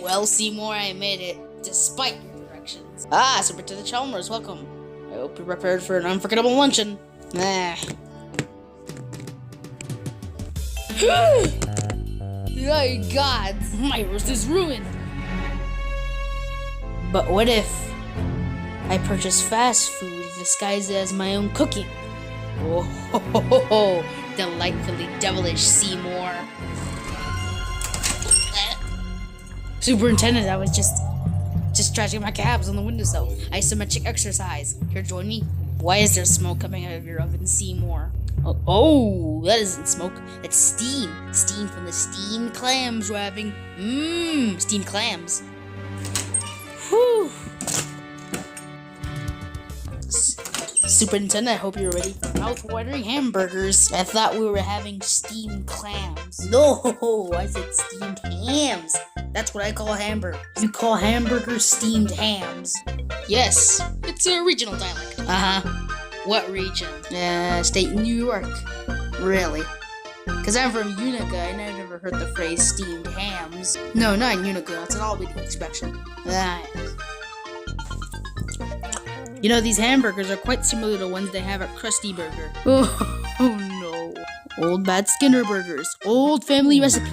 Well, Seymour, I made it, despite your directions. Ah, Superintendent Chalmers, welcome. I hope you're prepared for an unforgettable luncheon. My God, my roast is ruined. But what if I purchase fast food disguised as my own cooking? Oh, ho, ho, ho, ho. Delightfully devilish, Seymour. Superintendent, I was just stretching my calves on the windowsill. Isometric exercise. Here, join me. Why is there smoke coming out of your oven, Seymour? Oh, that isn't smoke. That's steam. Steam from the steamed clams we're having. Steamed clams. Whew. Superintendent, I hope you're ready for mouth-watering hamburgers. I thought we were having steamed clams. No, I said steamed hams. That's what I call hamburgers. You call hamburgers steamed hams? Yes, it's a regional dialect. What region? State New York. Really? Because I'm from Utica and I never heard the phrase steamed hams. No, not in Utica. It's an Albany expression. Yes. You know, these hamburgers are quite similar to the ones they have at Krusty Burger. Oh no. Old Bad Skinner Burgers. Old family recipe.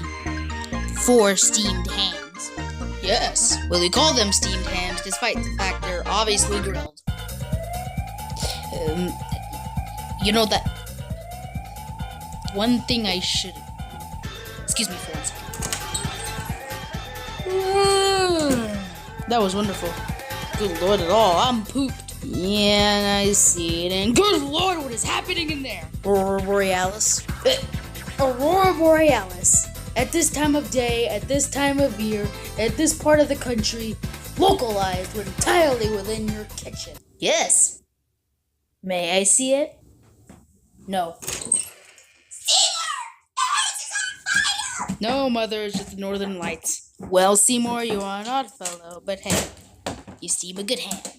4 steamed hams. Yes. Well, we call them steamed hams despite the fact they're obviously grilled. You know that... One thing I should... Excuse me for 1 second. That was wonderful. Good lord at all, I'm pooped. Yeah, and I see it, and good lord, what is happening in there? Aurora Borealis. Aurora Borealis. At this time of day, at this time of year, at this part of the country, localized entirely within your kitchen. Yes. May I see it? No. No, Mother, it's just the Northern Lights. Well, Seymour, you are an odd fellow, but hey, you seem a good hand.